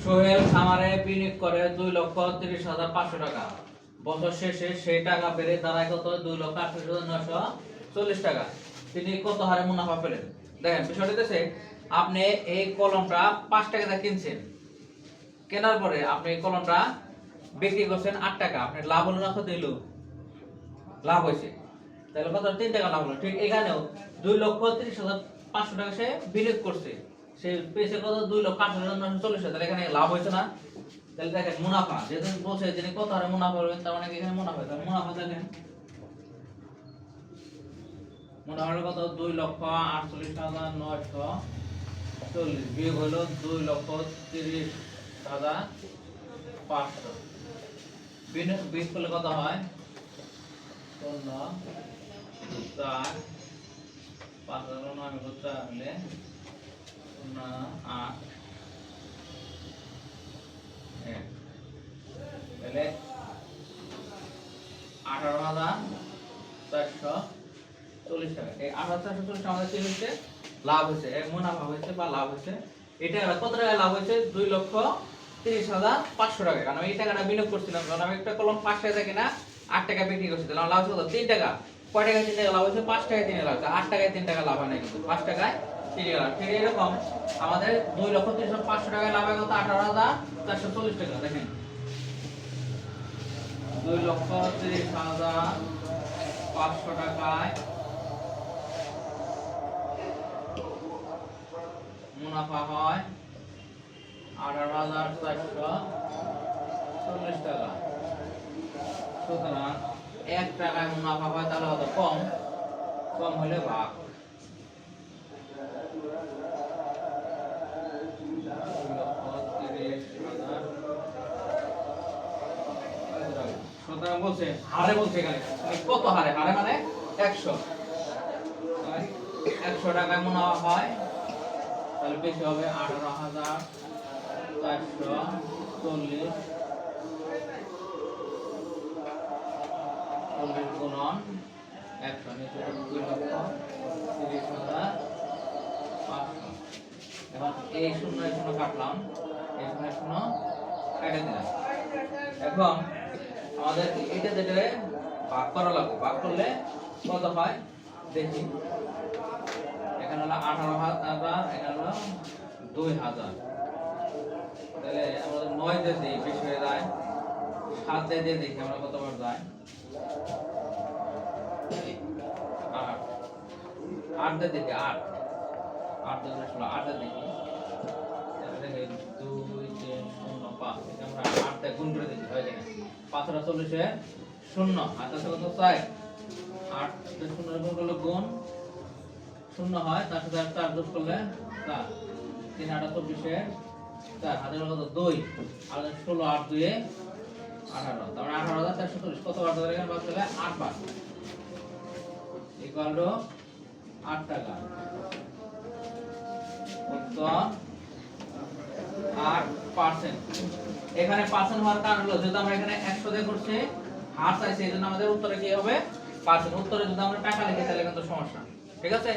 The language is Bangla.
সোহেল খামারে বিনিয়োগ করে 2,30,500 টাকা। বছর শেষে সেই টাকা বেড়ে দাঁড়ায় কত? 2,38,940 টাকা। তিনি কত হারে মুনাফা পেলেন? দেখেন বিষয়টা হচ্ছে, আপনি এই কলমটা 5 টাকা দিয়ে কিনছেন, কেনার পরে আপনি এই কলমটা বিক্রি করছেন 8 টাকা। আপনার লাভ হলো না ক্ষতি হলো? লাভ হয়েছে। তাহলে কত? 3 টাকা লাভ হলো। ঠিক এখানেও 2,30,500 টাকা সে বিনিয়োগ করছে, সে পেয়েছে কত? 2,38,940 টাকা। তাহলে এখানে লাভ হয়েছে না? তাহলে দেখেন মুনাফা, যেহেতু বলছে যিনি কত হারে মুনাফা করবেন, তার মানে এখানে মুনাফা। তাহলে মুনাফা দেখেন, মুনাফা হলো কত? 2,48,940 বিয়োগ হলো 2,30,500। বিয়োগ করলে কত হয়? 0 4 5 9 4 হলে 0 8 তাহলে 18,440 টাকা। এই 18,440 আমাদের কি হয়েছে? লাভ হয়েছে, এক মুনাফা হয়েছে বা লাভ হয়েছে। এটা কত টাকা লাভ হয়েছে? 2,30,500 টাকা। কারণ এই টাকাটা বিনিয়োগ করছিলাম, কারণ আমি একটা কলম 5 টাকা কিনা 8 টাকা বিক্রি করছি, তাহলে লাভ হচ্ছে কত? 3 টাকা। কয় টাকায় 3 টাকা লাভ হয়েছে? 5 টাকায় 3 টাকা লাভ হয়েছে। 8 টাকায় 3 টাকা লাভ হয় না, কিন্তু 5 টাকায় 3 টাকা লাভ। ঠিক এরকম আমাদের 2,30,500 টাকায় লাভ হয় কত? 18,440 টাকা। দেখেন 2,30,500 টাকায় মুনাফা হয় 18,440 টাকা। সুতরাং 1 টাকায় মুনাফা হয়, তাহলে কত? কম। কম হলে ভাগ। সুতরাং বলছে হারে, বলছে এখানে কত হারে? হারে মানে 100। 100 টাকায় মুনাফা হয়, তাহলে বেশি হবে 18,440 গুণন 100 নিচে 2,30,500। এখন এই শূন্য এই শূন্য কাটলাম, এই শূন্য শূন্য কেটে দিলাম। এখন আমাদের এটা যেটা ভাগ করা লাগবে, ভাগ করলে কত হয় দেখি। এখানে হলো 18,000, এখানে হলো 2,000। তাহলে আমাদের 9 দিয়ে দিই, বেশি হয়ে যায়। 7 দিয়ে দিয়ে দেখি আমরা কতবার যায়। 8 8 দিয়ে দেখি, 8 8 দিয়ে 16, 8 দিয়ে দেখি। তাহলে দেখি 2 3 0 5, এটা আমরা 8 দিয়ে গুণ করে দেখি হয় কিনা। 5 আর 40 এ 0, হাতে আছে কত? 4। 8 তে 0 গুণ করলে গুণ 0 হয়, তার সাথে 4 যোগ করলে 4। 3 8 24 এ 4, হাতে কত? 2 আর 16 8 2 এ 18। তারপরে 18,440 কত বার ধরে এখানে বাদ দিলে 8 বার, ইকুয়াল টু 8 টাকা। উত্তর 8%। এখানে পার্সেন্ট হওয়ার কারণ হলো, যেহেতু আমরা এখানে 100 দিয়ে করছি, হার চাইছে, এই জন্য আমাদের উত্তরে কি হবে? পার্সেন্ট। উত্তরে যদি আমরা টাকা লিখি তাহলে কিন্তু সমস্যা। ঠিক আছে।